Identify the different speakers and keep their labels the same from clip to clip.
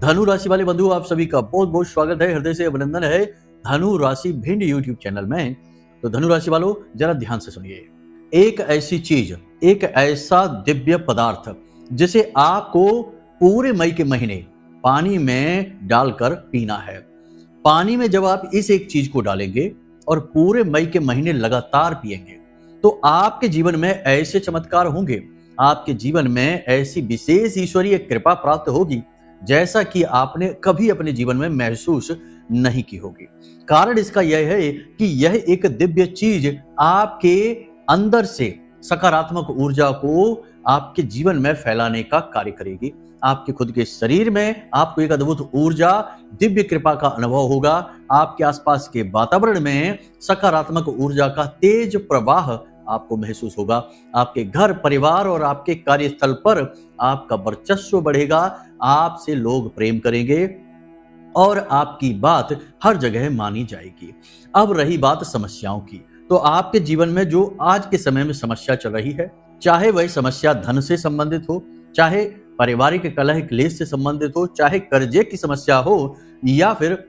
Speaker 1: धनु राशि वाले बंधु, आप सभी का बहुत बहुत स्वागत है, हृदय से अभिनंदन है धनु राशि भिंड यूट्यूब चैनल में। तो धनु राशि वालों, जरा ध्यान से सुनिए। एक ऐसी चीज, एक ऐसा दिव्य पदार्थ जिसे आपको पूरे मई के महीने पानी में डालकर पीना है। पानी में जब आप इस एक चीज को डालेंगे और पूरे मई के महीने लगातार पिएंगे तो आपके जीवन में ऐसे चमत्कार होंगे, आपके जीवन में ऐसी विशेष ईश्वरीय कृपा प्राप्त होगी जैसा कि आपने कभी अपने जीवन में महसूस नहीं की होगी। कारण इसका यह है कि यह एक दिव्य चीज आपके अंदर से सकारात्मक ऊर्जा को आपके जीवन में फैलाने का कार्य करेगी। आपके खुद के शरीर में आपको एक अद्भुत ऊर्जा, दिव्य कृपा का अनुभव होगा। आपके आसपास के वातावरण में सकारात्मक ऊर्जा का तेज प्रवाह आपको महसूस होगा। आपके घर परिवार और आपके कार्यस्थल पर आपका वर्चस्व बढ़ेगा, आपसे लोग प्रेम करेंगे और आपकी बात हर जगह मानी जाएगी। अब रही बात समस्याओं की, तो आपके जीवन में जो आज के समय में समस्या चल रही है, चाहे वह समस्या धन से संबंधित हो, चाहे पारिवारिक कलह क्लेश से संबंधित हो, चाहे कर्जे की समस्या हो, या फिर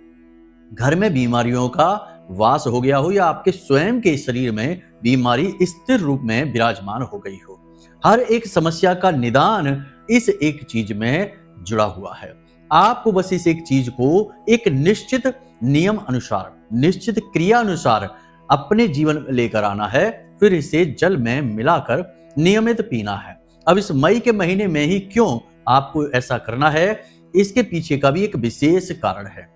Speaker 1: घर में बीमारियों का वास हो गया हो, या आपके स्वयं के शरीर में बीमारी स्थिर रूप में विराजमान हो गई हो, हर एक समस्या का निदान इस एक चीज में जुड़ा हुआ है। आपको बस इस एक चीज को एक निश्चित नियम अनुसार, निश्चित क्रिया अनुसार अपने जीवन में लेकर आना है, फिर इसे जल में मिलाकर नियमित पीना है। अब इस मई के महीने में ही क्यों आपको ऐसा करना है, इसके पीछे का भी एक विशेष कारण है।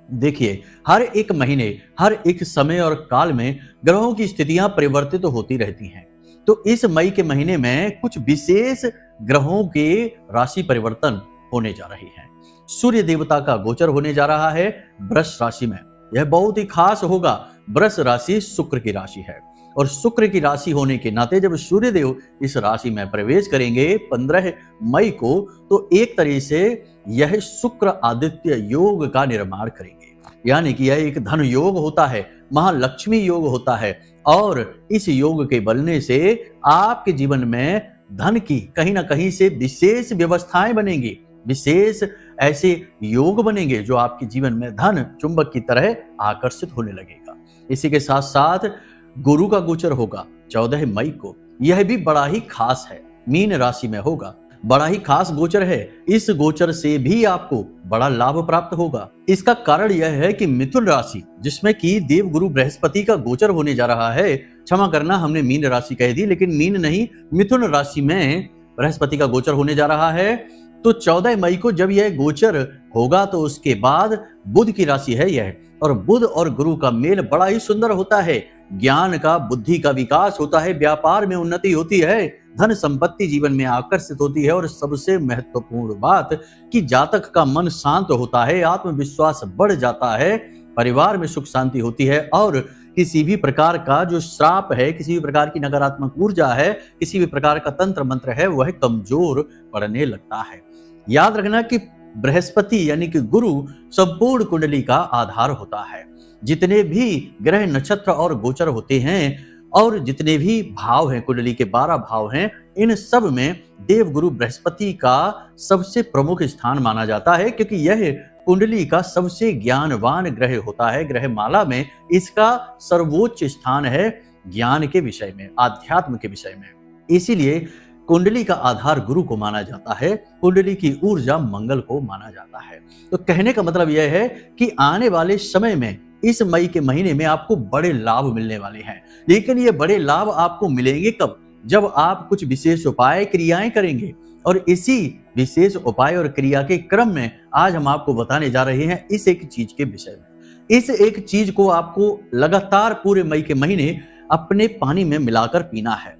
Speaker 1: देखिए, हर एक महीने, हर एक समय और काल में ग्रहों की स्थितियां परिवर्तित होती रहती हैं। तो इस मई के महीने में कुछ विशेष ग्रहों के राशि परिवर्तन होने जा रही हैं। सूर्य देवता का गोचर होने जा रहा है वृष राशि में। यह बहुत ही खास होगा। वृष राशि शुक्र की राशि है और शुक्र की राशि होने के नाते जब सूर्य देव इस राशि में प्रवेश करेंगे 15 मई को, तो एक तरह से यह शुक्र आदित्य योग का निर्माण करेंगे। यानी कि यह एक धन योग होता है, महालक्ष्मी योग होता है, और इस योग के बनने से आपके जीवन में धन की कहीं ना कहीं से विशेष व्यवस्थाएं बनेंगी, विशेष ऐसे योग बनेंगे जो आपके जीवन में धन चुंबक की तरह आकर्षित होने लगेगा। इसी के साथ साथ गुरु का गोचर होगा 14 मई को। यह भी बड़ा ही खास है, मीन राशि में होगा, बड़ा ही खास गोचर है। इस गोचर से भी आपको बड़ा लाभ प्राप्त होगा। इसका कारण यह है कि मिथुन राशि, जिसमें कि देवगुरु बृहस्पति का गोचर होने जा रहा है, क्षमा करना हमने मीन राशि कह दी, लेकिन मीन नहीं, मिथुन राशि में बृहस्पति का गोचर होने जा रहा है। तो 14 मई को जब यह गोचर होगा तो उसके बाद बुध की राशि है यह, और बुध और गुरु का मेल बड़ा ही सुंदर होता है। ज्ञान का, बुद्धि का विकास होता है, व्यापार में उन्नति होती है, धन संपत्ति जीवन में आकर्षित होती है, और सबसे महत्वपूर्ण बात कि जातक का मन शांत होता है, आत्मविश्वास बढ़ जाता है, परिवार में सुख शांति होती है, और किसी भी प्रकार का जो श्राप है, किसी भी प्रकार की नकारात्मक ऊर्जा है, किसी भी प्रकार का तंत्र मंत्र है, वह कमजोर पड़ने लगता है। याद रखना कि बृहस्पति यानी कि गुरु संपूर्ण कुंडली का आधार होता है। जितने भी ग्रह, नक्षत्र और गोचर होते हैं, और जितने भी भाव हैं, कुंडली के 12 भाव हैं, इन सब में देवगुरु बृहस्पति का सबसे प्रमुख स्थान माना जाता है, क्योंकि यह कुंडली का सबसे ज्ञानवान ग्रह होता है। ग्रह माला में इसका सर्वोच्च स्थान है ज्ञान के विषय में, आध्यात्म के विषय में। इसीलिए कुंडली का आधार गुरु को माना जाता है, कुंडली की ऊर्जा मंगल को माना जाता है। तो कहने का मतलब यह है कि आने वाले समय में इस मई के महीने में आपको बड़े लाभ मिलने वाले हैं। लेकिन ये बड़े लाभ आपको मिलेंगे कब? जब आप कुछ विशेष उपाय, क्रियाएं करेंगे। और इसी विशेष उपाय और क्रिया के क्रम में आज हम आपको बताने जा रहे हैं इस एक चीज के विषय में। इस एक चीज को आपको लगातार पूरे मई के महीने अपने पानी में मिलाकर पीना है।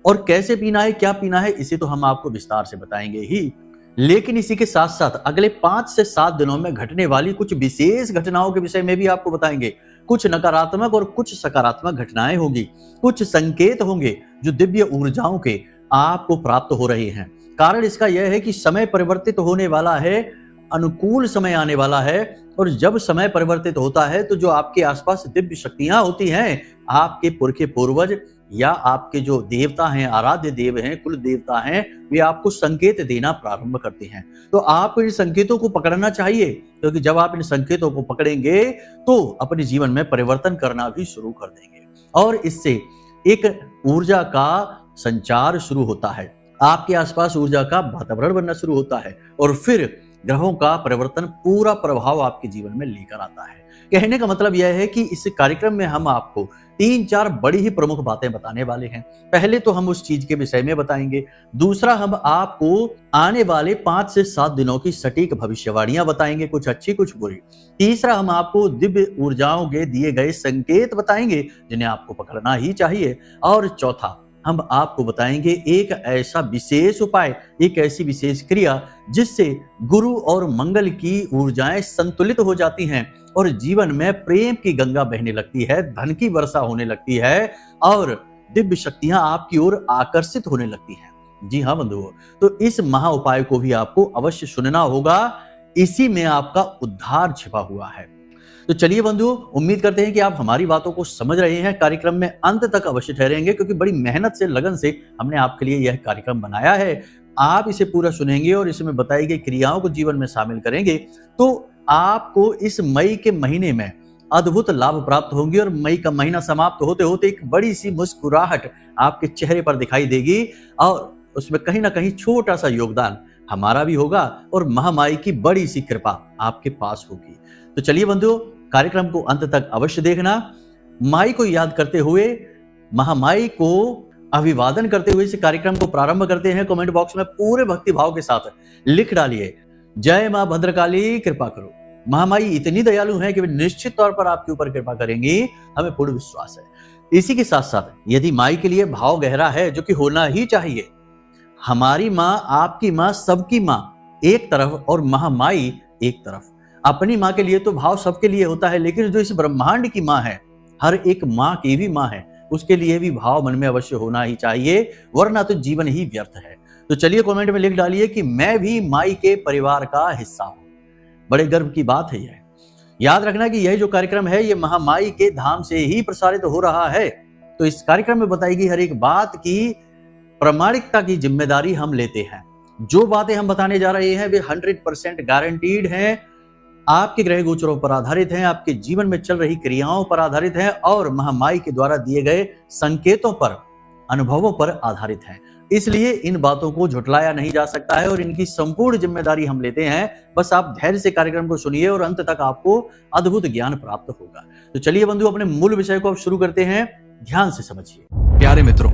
Speaker 1: और कैसे पीना है, क्या पीना है, इसे तो हम आपको विस्तार से बताएंगे ही। लेकिन इसी के साथ साथ अगले 5 से 7 दिनों में घटने वाली कुछ विशेष घटनाओं के विषय में भी आपको बताएंगे। कुछ नकारात्मक और कुछ सकारात्मक घटनाएं होंगी, कुछ संकेत होंगे जो दिव्य ऊर्जाओं के आपको प्राप्त हो रहे हैं। कारण इसका यह है कि समय परिवर्तित होने वाला है अनुकूल समय आने वाला है। और जब समय परिवर्तित होता है तो जो आपके आसपास दिव्य शक्तियां होती हैं, आपके पुरखे पूर्वज या आपके जो देवता हैं, आराध्य देव हैं, कुल देवता हैं, वे आपको संकेत देना प्रारंभ करते हैं। तो आपको इन संकेतों को पकड़ना चाहिए, क्योंकि जब आप इन संकेतों को पकड़ेंगे तो अपने जीवन में परिवर्तन करना भी शुरू कर देंगे और इससे एक ऊर्जा का संचार शुरू होता है। आपके आसपास ऊर्जा का वातावरण बनना शुरू होता है और फिर ग्रहों का परिवर्तन पूरा प्रभाव आपके जीवन में लेकर आता है। कहने का मतलब यह है कि इस कार्यक्रम में हम आपको 3-4 बड़ी ही प्रमुख बातें बताने वाले हैं। पहले तो हम उस चीज के विषय में बताएंगे, दूसरा हम आपको आने वाले 5 से 7 दिनों की सटीक भविष्यवाणियां बताएंगे, कुछ अच्छी कुछ बुरी। तीसरा हम आपको दिव्य ऊर्जाओं के दिए गए संकेत बताएंगे जिन्हें आपको पकड़ना ही चाहिए। और चौथा हम आपको बताएंगे एक ऐसा विशेष उपाय, एक ऐसी विशेष क्रिया जिससे गुरु और मंगल की ऊर्जाएं संतुलित हो जाती हैं और जीवन में प्रेम की गंगा बहने लगती है, धन की वर्षा होने लगती है और दिव्य शक्तियां आपकी ओर आकर्षित होने लगती हैं। जी हाँ बंधुओं, तो इस महा उपाय को भी आपको अवश्य सुनना होगा, इसी में आपका उद्धार छिपा हुआ है। तो चलिए बंधुओं, उम्मीद करते हैं कि आप हमारी बातों को समझ रहे हैं। कार्यक्रम में अंत तक अवश्य ठहरेंगे, क्योंकि बड़ी मेहनत से, लगन से हमने आपके लिए यह कार्यक्रम बनाया है। आप इसे पूरा सुनेंगे और इसमें बताई गई क्रियाओं को जीवन में शामिल करेंगे तो आपको इस मई के महीने में अद्भुत लाभ प्राप्त होंगे और मई का महीना समाप्त होते होते एक बड़ी सी मुस्कुराहट आपके चेहरे पर दिखाई देगी और उसमें कहीं ना कहीं छोटा सा योगदान हमारा भी होगा और महामाई की बड़ी सी कृपा आपके पास होगी। तो चलिए बंधुओं, कार्यक्रम को अंत तक अवश्य देखना। माई को याद करते हुए, महामाई को अभिवादन करते हुए इस कार्यक्रम को प्रारंभ करते हैं। कमेंट बॉक्स में पूरे भक्ति भाव के साथ लिख डालिए, जय मां भद्रकाली कृपा करो। महामाई इतनी दयालु हैं कि वे निश्चित तौर पर आपके ऊपर कृपा करेंगी, हमें पूर्ण विश्वास है। इसी के साथ साथ यदि माई के लिए भाव गहरा है, जो कि होना ही चाहिए, हमारी माँ, आपकी माँ, सबकी माँ एक तरफ और महामाई एक तरफ। अपनी माँ के लिए तो भाव सबके लिए होता है, लेकिन जो इस ब्रह्मांड की माँ है, हर एक माँ की भी माँ है, उसके लिए भी भाव मन में अवश्य होना ही चाहिए, वरना तो जीवन ही व्यर्थ है। तो चलिए कमेंट में लिख डालिए कि मैं भी माई के परिवार का हिस्सा हूं। बड़े गर्व की बात है यह। याद रखना कि यह जो कार्यक्रम है, ये महामाई के धाम से ही प्रसारित हो रहा है। तो इस कार्यक्रम में बताई गई हर एक बात की प्रामाणिकता की जिम्मेदारी हम लेते हैं। जो बातें हम बताने जा रहे हैं वे 100% गारंटीड हैं, आपके ग्रह गोचरों पर आधारित हैं, आपके जीवन में चल रही क्रियाओं पर आधारित हैं और महामाई के द्वारा दिए गए संकेतों पर, अनुभवों पर आधारित हैं। इसलिए इन बातों को झुटलाया नहीं जा सकता है और इनकी संपूर्ण जिम्मेदारी हम लेते हैं। बस आप धैर्य से कार्यक्रम को सुनिए और अंत तक आपको अद्भुत ज्ञान प्राप्त होगा। तो चलिए बंधु, अपने मूल विषय को अब शुरू करते हैं, ध्यान से समझिए।
Speaker 2: प्यारे मित्रों,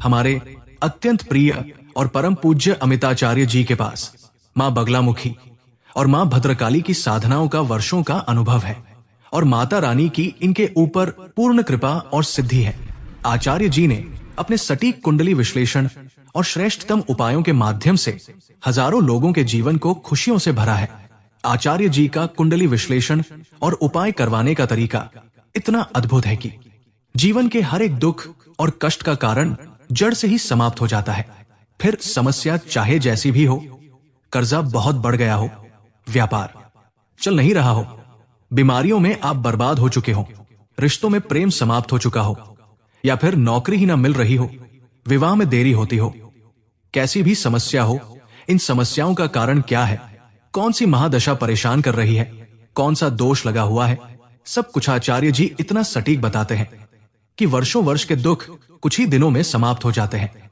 Speaker 2: हमारे अत्यंत प्रिय और परम पूज्य अमिताचार्य जी के पास माँ बगलामुखी और माँ भद्रकाली की साधनाओं का वर्षों का अनुभव है और माता रानी की इनके ऊपर पूर्ण कृपा और सिद्धि है। आचार्य जी ने अपने सटीक कुंडली विश्लेषण और श्रेष्ठतम उपायों के माध्यम से हजारों लोगों के जीवन को खुशियों से भरा है। आचार्य जी का कुंडली विश्लेषण और उपाय करवाने का तरीका इतना अद्भुत है कि जीवन के हर एक दुख और कष्ट का कारण जड़ से ही समाप्त हो जाता है। फिर समस्या चाहे जैसी भी हो, कर्जा बहुत बढ़ गया हो, व्यापार चल नहीं रहा हो, बीमारियों में आप बर्बाद हो चुके हो, रिश्तों में प्रेम समाप्त हो चुका हो, या फिर नौकरी ही ना मिल रही हो, विवाह में देरी होती हो, कैसी भी समस्या हो, इन समस्याओं का कारण क्या है, कौन सी महादशा परेशान कर रही है, कौन सा दोष लगा हुआ है, सब कुछ आचार्य जी इतना सटीक बताते हैं कि वर्षों वर्ष के दुख कुछ ही दिनों में समाप्त हो जाते हैं।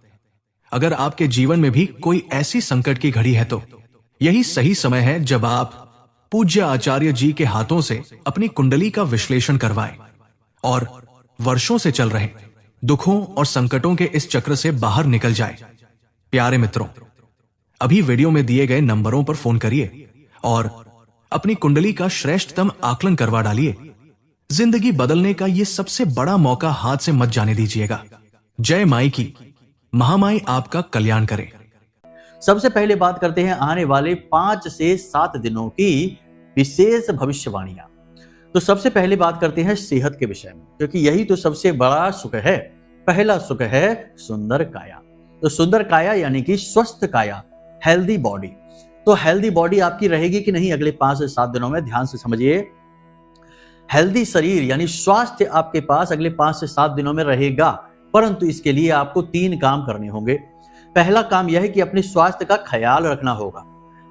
Speaker 2: अगर आपके जीवन में भी कोई ऐसी संकट की घड़ी है तो यही सही समय है जब आप पूज्य आचार्य जी के हाथों से अपनी कुंडली का विश्लेषण करवाएं और वर्षों से चल रहे दुखों और संकटों के इस चक्र से बाहर निकल जाए। प्यारे मित्रों, अभी वीडियो में दिए गए नंबरों पर फोन करिए और अपनी कुंडली का श्रेष्ठतम आकलन करवा डालिए। जिंदगी बदलने का ये सबसे बड़ा मौका हाथ से मत जाने दीजिएगा। जय माई की, महामाई आपका कल्याण करे।
Speaker 1: सबसे पहले बात करते हैं आने वाले 5 से 7 दिनों की विशेष भविष्यवाणियां। तो सबसे पहले बात करते हैं सेहत के विषय में, क्योंकि यही तो सबसे बड़ा सुख है। पहला सुख है सुंदर काया। तो सुंदर काया यानी कि स्वस्थ काया, हेल्दी बॉडी। तो हेल्दी बॉडी आपकी रहेगी कि नहीं अगले 5 से 7 दिनों में, ध्यान से समझिए। हेल्दी शरीर यानी स्वास्थ्य आपके पास अगले 5 से 7 दिनों में रहेगा, परंतु इसके लिए आपको 3 काम करने होंगे। पहला काम यह है कि अपने स्वास्थ्य का ख्याल रखना होगा।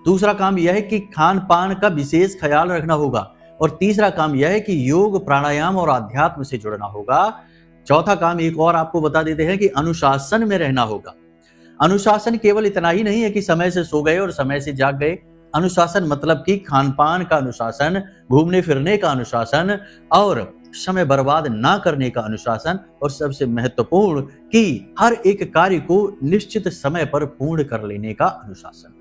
Speaker 1: दूसरा काम यह है कि खान पान का विशेष ख्याल रखना होगा। और तीसरा काम यह है कि योग, प्राणायाम और आध्यात्म से जुड़ना होगा। चौथा काम एक और आपको बता देते हैं कि अनुशासन में रहना होगा। अनुशासन केवल इतना ही नहीं है कि समय से सो गए और समय से जाग गए। अनुशासन मतलब कि खान पान का अनुशासन, घूमने फिरने का अनुशासन और समय बर्बाद ना करने का अनुशासन, और सबसे महत्वपूर्ण कि हर एक कार्य को निश्चित समय पर पूर्ण कर लेने का अनुशासन।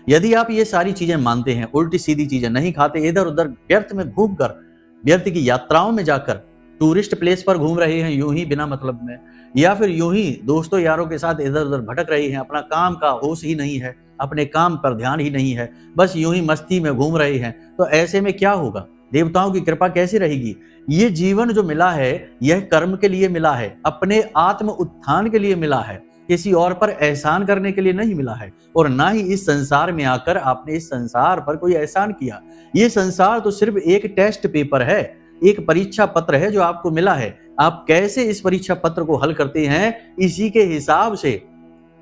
Speaker 1: यदि आप ये सारी चीजें मानते हैं, उल्टी सीधी चीजें नहीं खाते, इधर उधर व्यर्थ में घूमकर, व्यर्थ की यात्राओं में जाकर, टूरिस्ट प्लेस पर घूम रहे हैं यूं ही बिना मतलब में, या फिर यूं ही दोस्तों यारों के साथ इधर उधर भटक रहे हैं, अपना काम का होश ही नहीं है, अपने काम पर ध्यान ही नहीं है, बस यूं ही मस्ती में घूम रहे हैं, तो ऐसे में क्या होगा? देवताओं की कृपा कैसी रहेगी? ये जीवन जो मिला है यह कर्म के लिए मिला है, अपने आत्म उत्थान के लिए मिला है, किसी और पर एहसान करने के लिए नहीं मिला है। और ना ही इस संसार में आकर आपने इस संसार पर कोई एहसान किया। ये संसार तो सिर्फ एक टेस्ट पेपर है, एक परीक्षा पत्र है जो आपको मिला है। आप कैसे इस परीक्षा पत्र को हल करते हैं, इसी के हिसाब से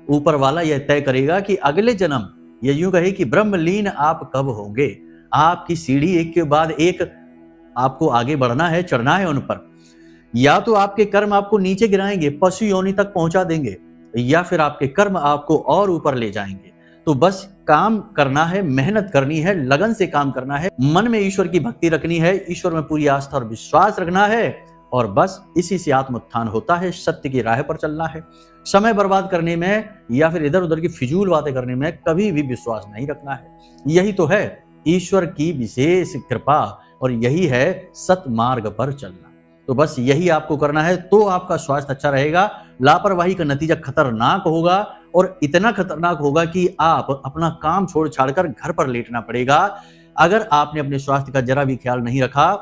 Speaker 1: ऊपर वाला यह तय करेगा कि अगले जन्म, या यूं कहे कि ब्रह्मलीन आप कब होंगे। आपकी सीढ़ी एक के बाद एक आपको आगे बढ़ना है, चढ़ना है उन पर। या तो आपके कर्म आपको नीचे गिराएंगे, पशु योनि तक पहुंचा देंगे, या फिर आपके कर्म आपको और ऊपर ले जाएंगे। तो बस काम करना है, मेहनत करनी है, लगन से काम करना है, मन में ईश्वर की भक्ति रखनी है, ईश्वर में पूरी आस्था और विश्वास रखना है, और बस इसी से आत्मोत्थान होता है। सत्य की राह पर चलना है। समय बर्बाद करने में या फिर इधर उधर की फिजूल बातें करने में कभी भी विश्वास नहीं रखना है। यही तो है ईश्वर की विशेष कृपा, और यही है सतमार्ग पर चलना। तो बस यही आपको करना है, तो आपका स्वास्थ्य अच्छा रहेगा। लापरवाही का नतीजा खतरनाक होगा, और इतना खतरनाक होगा कि आप अपना काम छोड़ छाड़कर घर पर लेटना पड़ेगा अगर आपने अपने स्वास्थ्य का जरा भी ख्याल नहीं रखा।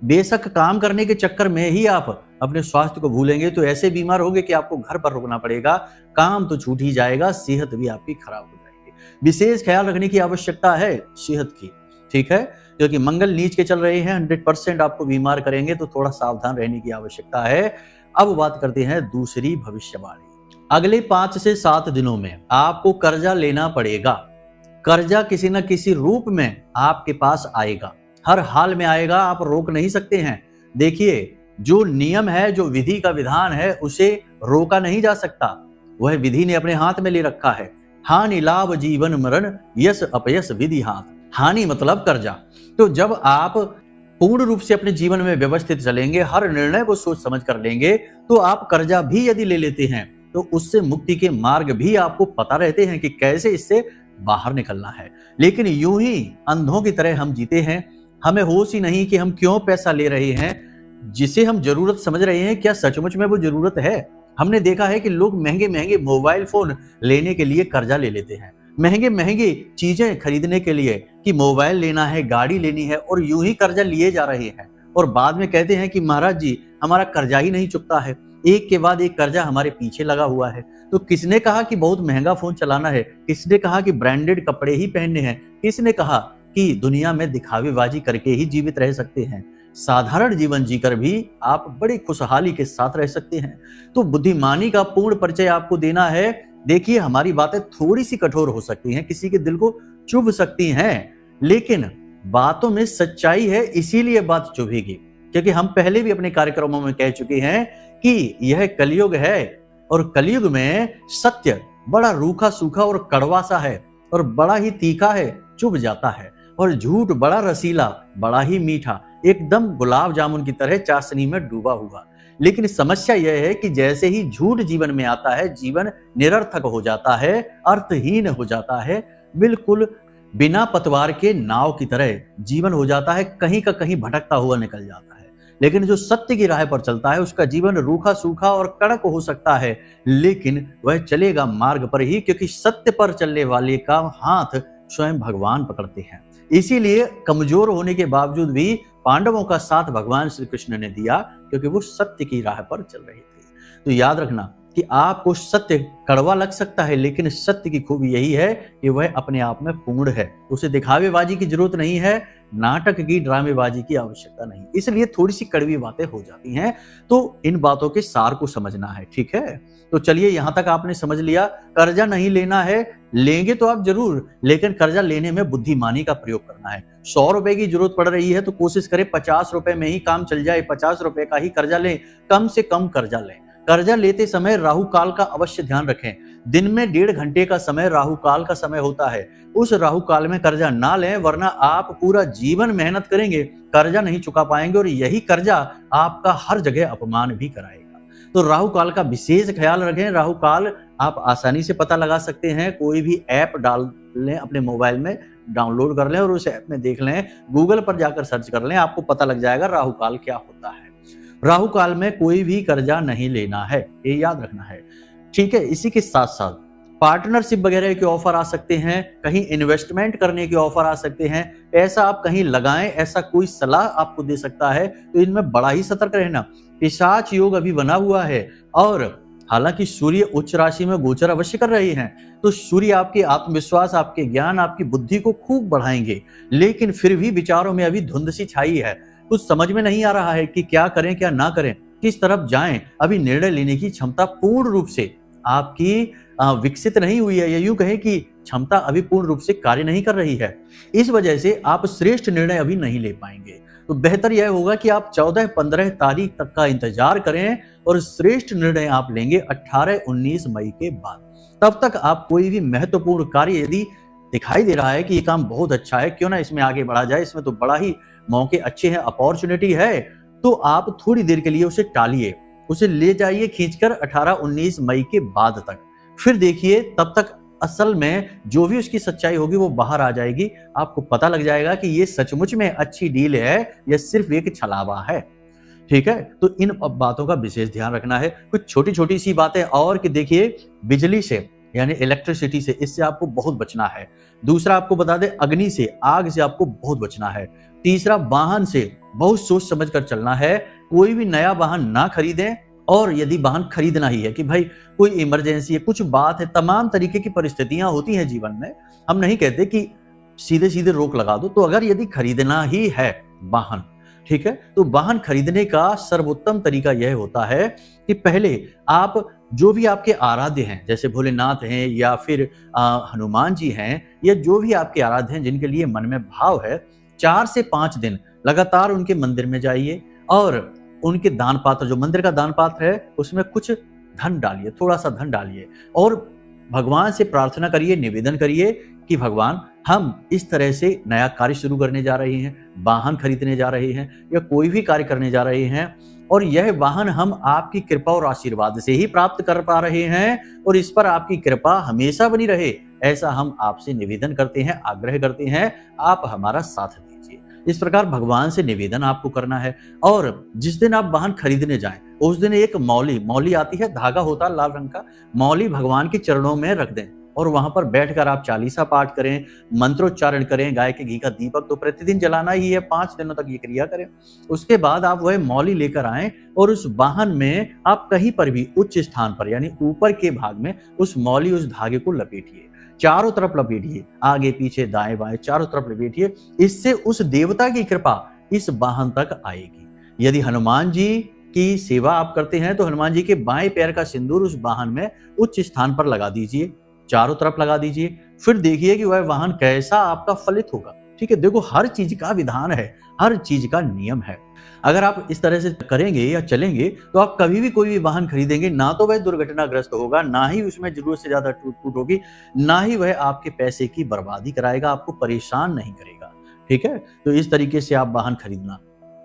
Speaker 1: बेशक काम करने के चक्कर में ही आप अपने स्वास्थ्य को भूलेंगे तो ऐसे बीमार होंगे कि आपको घर पर रुकना पड़ेगा। काम तो छूट ही जाएगा, सेहत भी आपकी खराब हो जाएगी। विशेष ख्याल रखने की आवश्यकता है सेहत की, ठीक है, क्योंकि मंगल नीच के चल रहे हैं, 100% आपको बीमार करेंगे, तो थोड़ा सावधान रहने की आवश्यकता है। अब बात करते हैं दूसरी भविष्यवाणी। अगले 5 से 7 दिनों में आपको कर्जा लेना पड़ेगा। कर्जा किसी न किसी रूप में आपके पास आएगा, हर हाल में आएगा, आप रोक नहीं सकते हैं। देखिए, जो नियम है, जो विधि का विधान है, उसे रोका नहीं जा सकता। वह विधि ने अपने हाथ में ले रखा है। हानि लाभ जीवन मरण, यश अपयश विधि हाथ। हानि मतलब कर्जा। तो जब आप पूर्ण रूप से अपने जीवन में व्यवस्थित चलेंगे, हर निर्णय को सोच समझ कर लेंगे, तो आप कर्जा भी यदि ले लेते हैं तो उससे मुक्ति के मार्ग भी आपको पता रहते हैं कि कैसे इससे बाहर निकलना है। लेकिन यूं ही अंधों की तरह हम जीते हैं, हमें होश ही नहीं कि हम क्यों पैसा ले रहे हैं। जिसे हम जरूरत समझ रहे हैं, क्या सचमुच में वो जरूरत है? हमने देखा है कि लोग महंगे महंगे मोबाइल फोन लेने के लिए कर्जा ले लेते हैं, महंगे महंगे चीजें खरीदने के लिए कि मोबाइल लेना है, गाड़ी लेनी है, और यूं ही कर्जा लिए जा रहे हैं। और बाद में कहते हैं कि महाराज जी हमारा कर्जा ही नहीं चुकता है, एक के बाद एक कर्जा हमारे पीछे लगा हुआ है। तो किसने कहा कि बहुत महंगा फोन चलाना है? किसने कहा कि ब्रांडेड कपड़े ही पहनने हैं? किसने कहा कि दुनिया में दिखावेबाजी करके ही जीवित रह सकते हैं? साधारण जीवन जीकर भी आप बड़ी खुशहाली के साथ रह सकते हैं। तो बुद्धिमानी का पूर्ण परिचय आपको देना है। देखिए, हमारी बातें थोड़ी सी कठोर हो सकती हैं, किसी के दिल को चुभ सकती हैं, लेकिन बातों में सच्चाई है, इसीलिए बात चुभेगी। क्योंकि हम पहले भी अपने कार्यक्रमों में कह चुके हैं कि यह कलयुग है, और कलयुग में सत्य बड़ा रूखा सूखा और कड़वा सा है, और बड़ा ही तीखा है, चुभ जाता है। और झूठ बड़ा रसीला, बड़ा ही मीठा, एकदम गुलाब जामुन की तरह चाशनी में डूबा हुआ। लेकिन समस्या यह है कि जैसे ही झूठ जीवन में आता है, जीवन निरर्थक हो जाता है, अर्थहीन हो जाता है, बिल्कुल बिना पतवार के नाव की तरह जीवन हो जाता है, कहीं का कहीं भटकता हुआ निकल जाता है। लेकिन जो सत्य की राह पर चलता है, उसका जीवन रूखा सूखा और कड़क हो सकता है, लेकिन वह चलेगा मार्ग पर ही, क्योंकि सत्य पर चलने वाले का हाथ स्वयं भगवान पकड़ते हैं। इसीलिए कमजोर होने के बावजूद भी पांडवों का साथ भगवान श्री कृष्ण ने दिया, क्योंकि वो सत्य की राह पर चल रहे थे। तो याद रखना कि आपको सत्य कड़वा लग सकता है, लेकिन सत्य की खूबी यही है कि वह अपने आप में पूर्ण है। उसे दिखावेबाजी की जरूरत नहीं है, नाटक की, ड्रामेबाजी की आवश्यकता नहीं। इसलिए थोड़ी सी कड़वी बातें हो जाती हैं, तो इन बातों के सार को समझना है। ठीक है, तो चलिए यहां तक आपने समझ लिया। कर्जा नहीं लेना है, लेंगे तो आप जरूर, लेकिन कर्जा लेने में बुद्धिमानी का प्रयोग करना है। 100 रुपए की जरूरत पड़ रही है तो कोशिश करें 50 रुपए में ही काम चल जाए, 50 रुपए का ही कर्जा लें, कम से कम कर्जा लें। कर्जा लेते समय राहु काल का अवश्य ध्यान रखें। दिन में 1.5 घंटे का समय राहु काल का समय होता है। उस राहु काल में कर्जा ना लें, वरना आप पूरा जीवन मेहनत करेंगे, कर्जा नहीं चुका पाएंगे और यही कर्जा आपका हर जगह अपमान भी कराएगा। तो राहु काल का विशेष ख्याल रखें। राहु काल आप आसानी से पता लगा सकते हैं। कोई भी ऐप डाल लें, अपने मोबाइल में डाउनलोड कर लें और उस ऐप में देख लें, गूगल पर जाकर सर्च कर लें, आपको पता लग जाएगा राहु काल क्या होता है। राहु काल में कोई भी कर्जा नहीं लेना है, ये याद रखना है। ठीक है, इसी के साथ साथ पार्टनरशिप वगैरह के ऑफर आ सकते हैं, कहीं इन्वेस्टमेंट करने के ऑफर आ सकते हैं, पैसा आप कहीं लगाएं, ऐसा कोई सलाह आपको दे सकता है, तो इनमें बड़ा ही सतर्क रहना। पिशाच योग अभी बना हुआ है और हालांकि सूर्य उच्च राशि में गोचर अवश्य कर रहे हैं, तो सूर्य आपके आत्मविश्वास, आपके ज्ञान, आपकी बुद्धि को खूब बढ़ाएंगे, लेकिन फिर भी विचारों में अभी धुंध सी छाई है। कुछ समझ में नहीं आ रहा है कि क्या करें क्या ना करें, किस तरफ जाएं। अभी निर्णय लेने की क्षमता पूर्ण रूप से आपकी विकसित नहीं हुई है, या यूं कहें कि क्षमता अभी पूर्ण रूप से कार्य नहीं कर रही है। इस वजह से आप श्रेष्ठ निर्णय अभी नहीं ले पाएंगे। तो बेहतर यह होगा कि आप 14-15 तारीख तक का इंतजार करें और श्रेष्ठ निर्णय आप लेंगे 18-19 मई के बाद। तब तक आप कोई भी महत्वपूर्ण कार्य यदि दिखाई दे रहा है कि ये काम बहुत अच्छा है, क्यों ना इसमें आगे बढ़ा जाए, इसमें तो बड़ा ही मौके अच्छे हैं, अपॉर्चुनिटी है, तो आप थोड़ी देर के लिए उसे टालिए, उसे ले जाइए खींचकर 18-19 मई के बाद तक। फिर देखिए, तब तक असल में जो भी उसकी सच्चाई होगी वो बाहर आ जाएगी। आपको पता लग जाएगा कि ये सचमुच में अच्छी डील है या सिर्फ एक छलावा है। ठीक है, तो इन बातों का विशेष ध्यान रखना है। कुछ छोटी छोटी सी बातें और कि देखिए, बिजली से यानी इलेक्ट्रिसिटी से, इससे आपको बहुत बचना है। दूसरा आपको बता दें, अग्नि से, आग से आपको बहुत बचना है। तीसरा, वाहन से बहुत सोच समझ कर चलना है। कोई भी नया वाहन ना खरीदें, और यदि वाहन खरीदना ही है कि भाई कोई इमरजेंसी है, कुछ बात है, तमाम तरीके की परिस्थितियां होती हैं जीवन में, हम नहीं कहते कि सीधे सीधे रोक लगा दो। तो अगर यदि खरीदना ही है वाहन, ठीक है, तो वाहन खरीदने का सर्वोत्तम तरीका यह होता है कि पहले आप जो भी आपके आराध्य हैं, जैसे भोलेनाथ हैं या फिर हनुमान जी हैं, या जो भी आपके आराध्य हैं जिनके लिए मन में भाव है, 4 से 5 दिन लगातार उनके मंदिर में जाइए और उनके दान पात्र, जो मंदिर का दान पात्र है, उसमें कुछ धन डालिए, थोड़ा सा धन डालिए और भगवान से प्रार्थना करिए, निवेदन करिए कि भगवान, हम इस तरह से नया कार्य शुरू करने जा रहे हैं, वाहन खरीदने जा रहे हैं या कोई भी कार्य करने जा रहे हैं, और यह वाहन हम आपकी कृपा और आशीर्वाद से ही प्राप्त कर पा रहे हैं और इस पर आपकी कृपा हमेशा बनी रहे, ऐसा हम आपसे निवेदन करते हैं, आग्रह करते हैं, आप हमारा साथ दीजिए। इस प्रकार भगवान से निवेदन आपको करना है। और जिस दिन आप वाहन खरीदने जाएं, उस दिन एक मौली आती है, धागा होता है लाल रंग का, मौली भगवान के चरणों में रख दें और वहां पर बैठकर आप चालीसा पाठ करें, मंत्रोच्चारण करें। गाय के घी का दीपक तो प्रतिदिन जलाना ही है, 5 दिनों तक ये क्रिया करें। उसके बाद आप वह मौली लेकर आएं और उस वाहन में आप कहीं पर भी उच्च स्थान पर, यानी ऊपर के भाग में उस मौली, उस धागे को लपेटिए, चारों तरफ लपेटिए, आगे पीछे दाएं बाएं चारों तरफ लपेटिए। इससे उस देवता की कृपा इस वाहन तक आएगी। यदि हनुमान जी की सेवा आप करते हैं तो हनुमान जी के बाएं पैर का सिंदूर उस वाहन में उच्च स्थान पर लगा दीजिए, चारों तरफ लगा दीजिए। फिर देखिए कि वह वाहन कैसा आपका फलित होगा। ठीक है, देखो, हर चीज का विधान है, हर चीज का नियम है। अगर आप इस तरह से करेंगे या चलेंगे तो आप कभी भी कोई भी वाहन खरीदेंगे, ना तो वह दुर्घटनाग्रस्त होगा, ना ही उसमें जरूरत से ज्यादा टूट फूट होगी, ना ही वह आपके पैसे की बर्बादी कराएगा, आपको परेशान नहीं करेगा। ठीक है, तो इस तरीके से आप वाहन खरीदना।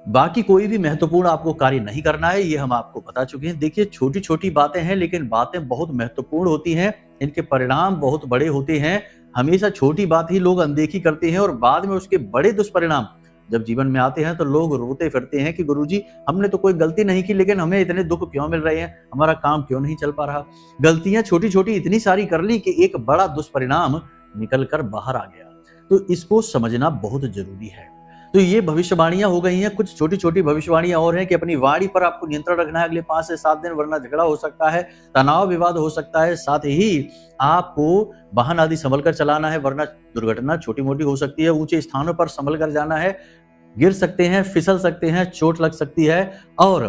Speaker 1: बाकी कोई भी महत्वपूर्ण आपको कार्य नहीं करना है, ये हम आपको बता चुके हैं। देखिए, छोटी छोटी बातें हैं लेकिन बातें बहुत महत्वपूर्ण होती हैं, इनके परिणाम बहुत बड़े होते हैं। हमेशा छोटी बात ही लोग अनदेखी करते हैं और बाद में उसके बड़े दुष्परिणाम जब जीवन में आते हैं तो लोग रोते फिरते हैं कि गुरुजी, हमने तो कोई गलती नहीं की, लेकिन हमें इतने दुख क्यों मिल रहे हैं, हमारा काम क्यों नहीं चल पा रहा। गलतियां छोटी छोटी इतनी सारी कर ली कि एक बड़ा दुष्परिणाम निकल कर बाहर आ गया। तो इसको समझना बहुत जरूरी है। तो ये भविष्यवाणियां हो गई हैं। कुछ छोटी छोटी भविष्यवाणियां और हैं कि अपनी वाणी पर आपको नियंत्रण रखना है अगले 5 से 7 दिन, वरना झगड़ा हो सकता है, तनाव विवाद हो सकता है। साथ ही आपको वाहन आदि संभल कर चलाना है, वरना दुर्घटना छोटी मोटी हो सकती है। ऊंचे स्थानों पर संभल कर जाना है, गिर सकते हैं, फिसल सकते हैं, चोट लग सकती है। और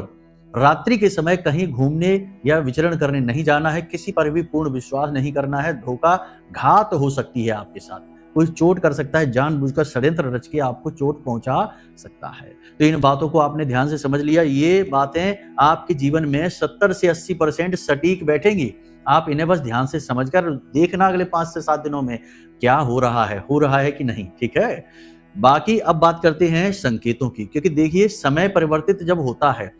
Speaker 1: रात्रि के समय कहीं घूमने या विचरण करने नहीं जाना है, किसी पर भी पूर्ण विश्वास नहीं करना है। धोखा घात हो सकती है आपके साथ, कोई चोट कर सकता है, जानबूझकर षड्यंत्र रच के आपको चोट पहुंचा सकता है। तो इन बातों को आपने ध्यान से समझ लिया। ये बातें आपके जीवन में 70 से 80% सटीक बैठेंगी। आप इन्हें बस ध्यान से समझकर देखना अगले 5 से 7 दिनों में क्या हो रहा है कि नहीं, ठीक है। बाकी अब बात करते हैं संकेतों की, क्योंकि देखिए समय परिवर्तित जब होता है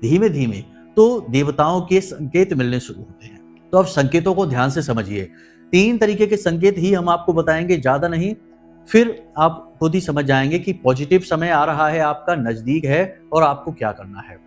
Speaker 1: धीमे धीमे, तो देवताओं के संकेत मिलने शुरू होते हैं। तो अब संकेतों को ध्यान से समझिए। 3 तरीके के संकेत ही हम आपको बताएंगे, ज्यादा नहीं। फिर आप खुद ही समझ जाएंगे कि पॉजिटिव समय आ रहा है, आपका नजदीक है और आपको क्या करना है।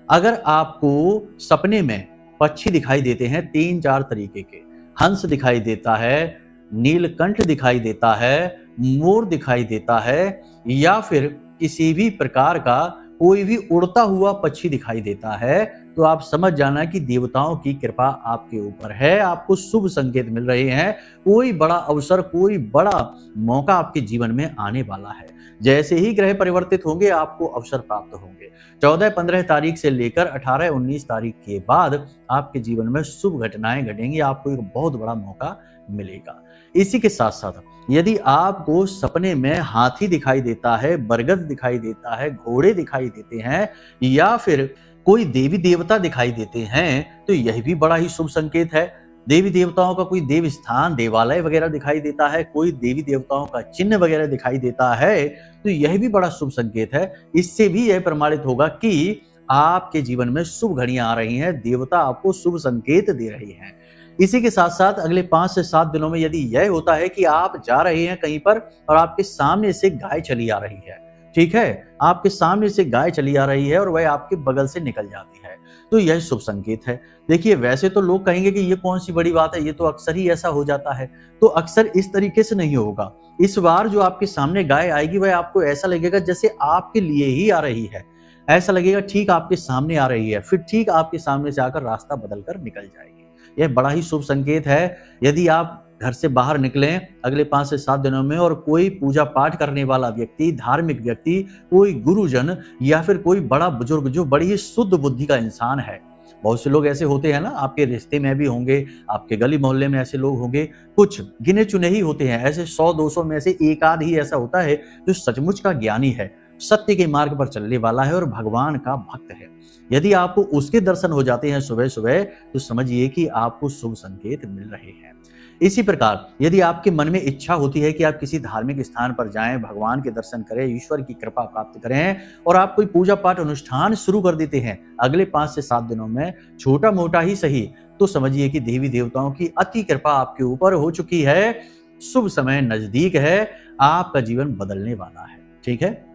Speaker 1: अगर आपको सपने में पक्षी दिखाई देते हैं 3-4 तरीके के, हंस दिखाई देता है, नीलकंठ दिखाई देता है, मोर दिखाई देता है, या फिर किसी भी प्रकार का कोई भी उड़ता हुआ पक्षी दिखाई देता है, तो आप समझ जाना कि देवताओं की कृपा आपके ऊपर है, आपको शुभ संकेत मिल रहे हैं। कोई बड़ा अवसर, कोई बड़ा मौका आपके जीवन में आने वाला है। जैसे ही ग्रह परिवर्तित होंगे आपको अवसर प्राप्त होंगे। 14-15 तारीख से लेकर 18-19 तारीख के बाद आपके जीवन में शुभ घटनाएं घटेंगी, आपको एक बहुत बड़ा मौका मिलेगा। इसी के साथ साथ यदि आपको सपने में हाथी दिखाई देता है, बरगद दिखाई देता है, घोड़े दिखाई देते हैं, या फिर कोई देवी देवता दिखाई देते हैं, तो यह भी बड़ा ही शुभ संकेत है। देवी देवताओं का कोई देव स्थान, देवालय वगैरह दिखाई देता है, कोई देवी देवताओं का चिन्ह वगैरह दिखाई देता है, तो यह भी बड़ा शुभ संकेत है। इससे भी यह प्रमाणित होगा कि आपके जीवन में शुभ घड़ियां आ रही हैं, देवता आपको शुभ संकेत दे रही हैं। इसी के साथ साथ अगले 5 से 7 दिनों में यदि यह होता है कि आप जा रहे हैं कहीं पर और आपके सामने से गाय चली आ रही है, ठीक है, आपके सामने से गाय चली आ रही है और वह आपके बगल से निकल जाती है, तो यह शुभ संकेत है। देखिए, वैसे तो लोग कहेंगे कि ये कौन सी बड़ी बात है, ये तो अक्सर ही ऐसा हो जाता है। तो अक्सर इस तरीके से नहीं होगा। इस बार जो आपके सामने गाय आएगी वह आपको ऐसा लगेगा जैसे आपके लिए ही आ रही है, ऐसा लगेगा ठीक आपके सामने आ रही है, फिर ठीक आपके सामने से आकर रास्ता बदलकर निकल जाएगी। यह बड़ा ही शुभ संकेत है। यदि आप घर से बाहर निकलें अगले 5 से 7 दिनों में और कोई पूजा पाठ करने वाला व्यक्ति, धार्मिक व्यक्ति, कोई गुरुजन या फिर कोई बड़ा बुजुर्ग जो बड़ी ही शुद्ध बुद्धि का इंसान है, बहुत से लोग ऐसे होते हैं ना, आपके रिश्ते में भी होंगे, आपके गली मोहल्ले में ऐसे लोग होंगे, कुछ गिने चुने ही होते हैं, ऐसे 100-200 में से एक आध ही ऐसा होता है जो सचमुच का ज्ञानी है, सत्य के मार्ग पर चलने वाला है और भगवान का भक्त है। यदि आपको उसके दर्शन हो जाते हैं सुबह सुबह, तो समझिए कि आपको शुभ संकेत मिल रहे हैं। इसी प्रकार यदि आपके मन में इच्छा होती है कि आप किसी धार्मिक स्थान पर जाएं, भगवान के दर्शन करें, ईश्वर की कृपा प्राप्त करें, और आप कोई पूजा पाठ अनुष्ठान शुरू कर देते हैं अगले 5 से 7 दिनों में, छोटा मोटा ही सही, तो समझिए कि देवी देवताओं की अति कृपा आपके ऊपर हो चुकी है। शुभ समय नजदीक है, आपका जीवन बदलने वाला है। ठीक है,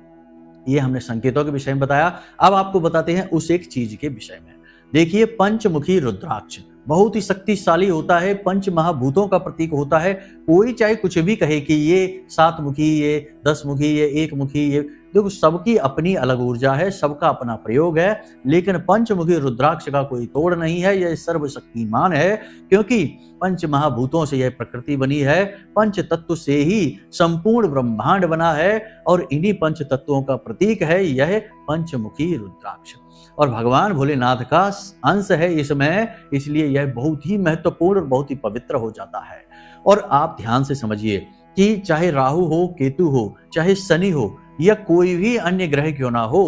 Speaker 1: ये हमने संकेतों के विषय में बताया। अब आपको बताते हैं उस एक चीज के विषय में। देखिए, पंचमुखी रुद्राक्ष बहुत ही शक्तिशाली होता है, पंच महाभूतों का प्रतीक होता है। कोई चाहे कुछ भी कहे कि ये 7 मुखी, ये 10 मुखी, ये 1 मुखी, ये देखो, सबकी अपनी अलग ऊर्जा है, सबका अपना प्रयोग है, लेकिन पंचमुखी रुद्राक्ष का कोई तोड़ नहीं है। यह सर्वशक्तिमान है, क्योंकि पंच महाभूतों से यह प्रकृति बनी है, पंच तत्व से ही संपूर्ण ब्रह्मांड बना है, और इन्हीं पंच तत्वों का प्रतीक है यह पंचमुखी रुद्राक्ष। और भगवान भोलेनाथ का अंश है इसमें, इसलिए यह बहुत ही महत्वपूर्ण और बहुत ही पवित्र हो जाता है। और आप ध्यान से समझिए कि चाहे राहु हो, केतु हो, चाहे शनि हो, या कोई भी अन्य ग्रह क्यों ना हो,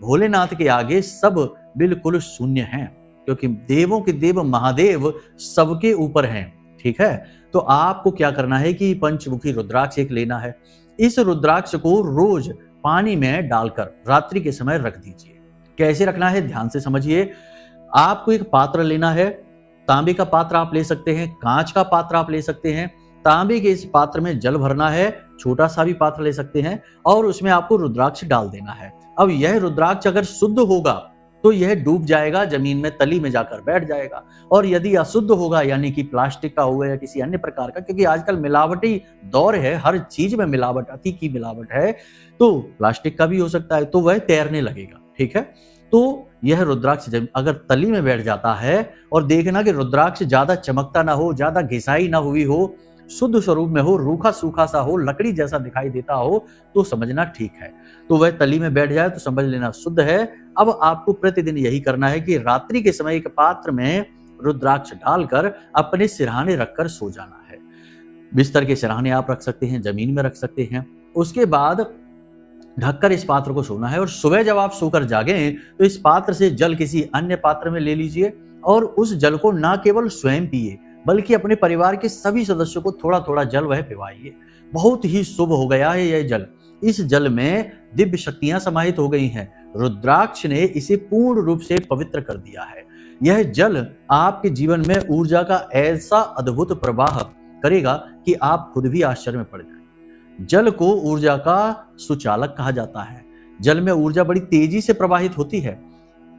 Speaker 1: भोलेनाथ के आगे सब बिल्कुल शून्य हैं, क्योंकि देवों के देव महादेव सबके ऊपर हैं। ठीक है, तो आपको क्या करना है कि पंचमुखी रुद्राक्ष एक लेना है। इस रुद्राक्ष को रोज पानी में डालकर रात्रि के समय रख दीजिए। कैसे रखना है, ध्यान से समझिए। आपको एक पात्र लेना है, तांबे का पात्र आप ले सकते हैं, कांच का पात्र आप ले सकते हैं। तांबे के इस पात्र में जल भरना है, छोटा सा भी पात्र ले सकते हैं, और उसमें आपको रुद्राक्ष डाल देना है। अब यह रुद्राक्ष अगर शुद्ध होगा तो यह डूब जाएगा, जमीन में तली में जाकर बैठ जाएगा। और यदि अशुद्ध होगा, यानी कि प्लास्टिक का होगा या किसी अन्य प्रकार का, क्योंकि आजकल मिलावटी दौर है, हर चीज में मिलावट, अति की मिलावट है, तो प्लास्टिक का भी हो सकता है, तो वह तैरने लगेगा। ठीक है, तो यह रुद्राक्ष जब अगर तली में बैठ जाता है, और देखना कि रुद्राक्ष ज्यादा चमकता ना हो, ज्यादा घिसाई ना हुई हो, शुद्ध स्वरूप में हो, रूखा सूखा सा हो, लकड़ी जैसा दिखाई देता हो, तो समझना ठीक है। तो वह तली में बैठ जाए तो समझ लेना शुद्ध है। अब आपको प्रतिदिन यही करना है कि रात्रि के समय एक पात्र में रुद्राक्ष डालकर अपने सिरहाने रखकर सो जाना है। बिस्तर के सिरहाने आप रख सकते हैं, जमीन में रख सकते हैं। उसके बाद ढककर इस पात्र को सोना है, और सुबह जब आप सोकर जागें तो इस पात्र से जल किसी अन्य पात्र में ले लीजिए, और उस जल को ना केवल स्वयं पिए बल्कि अपने परिवार के सभी सदस्यों को थोड़ा थोड़ा जल वह पिवाइए। बहुत ही शुभ हो गया है यह जल। इस जल में दिव्य शक्तियां समाहित हो गई हैं। रुद्राक्ष ने इसे पूर्ण रूप से पवित्र कर दिया है। यह जल आपके जीवन में ऊर्जा का ऐसा अद्भुत प्रवाह करेगा कि आप खुद भी आश्चर्य में पड़ जाएंगे। जल को ऊर्जा का सुचालक कहा जाता है। जल में ऊर्जा बड़ी तेजी से प्रवाहित होती है।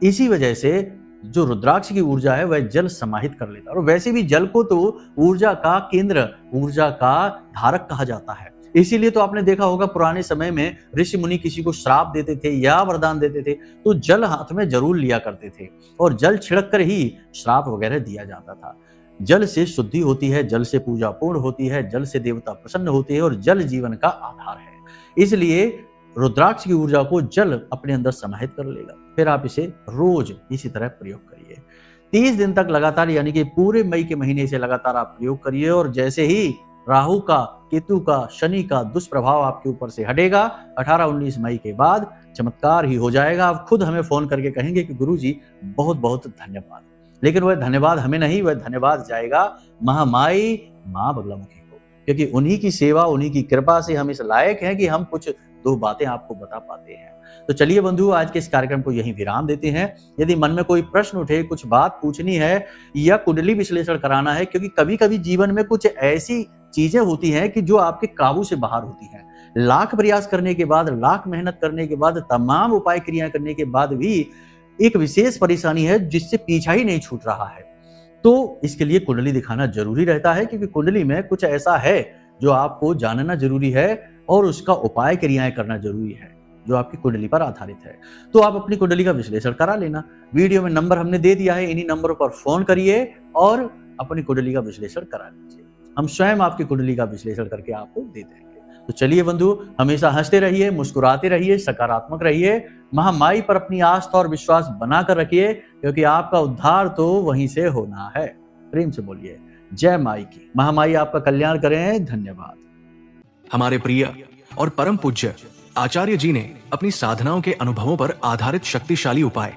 Speaker 1: इसी वजह से जो रुद्राक्ष की ऊर्जा है वह जल समाहित कर लेता है। और वैसे भी जल को तो ऊर्जा का केंद्र, ऊर्जा का धारक कहा जाता है। इसीलिए तो आपने देखा होगा पुराने समय में ऋषि मुनि किसी को श्राप देते थे या वरदान देते थे तो जल हाथ में जरूर लिया करते थे, और जल छिड़क कर ही श्राप वगैरह दिया जाता था। जल से शुद्धि होती है, जल से पूजा पूर्ण होती है, जल से देवता प्रसन्न होते हैं, और जल जीवन का आधार है। इसलिए रुद्राक्ष की ऊर्जा को जल अपने अंदर समाहित कर लेगा। फिर आप इसे रोज इसी तरह प्रयोग करिए 30 दिन तक लगातार, यानी कि पूरे मई के महीने से लगातार आप प्रयोग करिए। और जैसे ही राहु का, केतु का, शनि का दुष्प्रभाव आपके ऊपर से हटेगा 18-19 मई के बाद चमत्कार ही हो जाएगा। आप खुद हमें फोन करके कहेंगे कि गुरुजी बहुत बहुत धन्यवाद। लेकिन वह धन्यवाद हमें नहीं, वह धन्यवाद जाएगा महामाई माँ बगलामुखी को, क्योंकि उन्हीं की सेवा, उन्हीं की कृपा से हम इस लायक हैं कि हम कुछ 2 बातें आपको बता पाते हैं। तो चलिए बंधु, आज के इस कार्यक्रम को यहीं विराम देते हैं। यदि मन में कोई प्रश्न उठे, कुछ बात पूछनी है या कुंडली विश्लेषण कराना है, क्योंकि कभी कभी जीवन में कुछ ऐसी चीजें होती हैं कि जो आपके काबू से बाहर होती हैं। लाख प्रयास करने के बाद, लाख मेहनत करने के बाद, तमाम उपाय क्रियाएं करने के बाद भी एक विशेष परेशानी है जिससे पीछा ही नहीं छूट रहा है। तो इसके लिए कुंडली दिखाना जरूरी रहता है, क्योंकि कुंडली में कुछ ऐसा है जो आपको जानना जरूरी है और उसका उपाय क्रियाएं करना जरूरी है जो आपकी कुंडली पर आधारित है। तो आप अपनी कुंडली का विश्लेषण करा लेना। वीडियो में नंबर हमने दे दिया है, इन्हीं नंबरों पर फोन करिए और अपनी कुंडली का विश्लेषण करा लीजिए। हम स्वयं आपकी कुंडली का विश्लेषण करके आपको दे देंगे। तो चलिए बंधु, हमेशा हंसते रहिए, मुस्कुराते रहिए, सकारात्मक रहिए, महामाई पर अपनी आस्था और विश्वास बनाकर रखिए, क्योंकि आपका उद्धार तो वहीं से होना है। प्रेम से बोलिए जय माई की। महामाई आपका कल्याण करें। धन्यवाद।
Speaker 2: हमारे प्रिय और परम पूज्य आचार्य जी ने अपनी साधनाओं के अनुभवों पर आधारित शक्तिशाली उपाय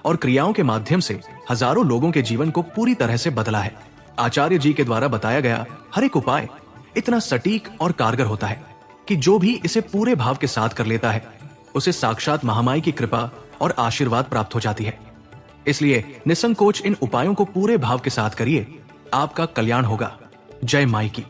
Speaker 2: और क्रियाओं के माध्यम से हजारों लोगों के जीवन को पूरी तरह से बदला है। आचार्य जी के द्वारा बताया गया हर एक उपाय इतना सटीक और कारगर होता है कि जो भी इसे पूरे भाव के साथ कर लेता है उसे साक्षात महामाई की कृपा और आशीर्वाद प्राप्त हो जाती है। इसलिए निसंकोच इन उपायों को पूरे भाव के साथ करिए, आपका कल्याण होगा। जय माई की।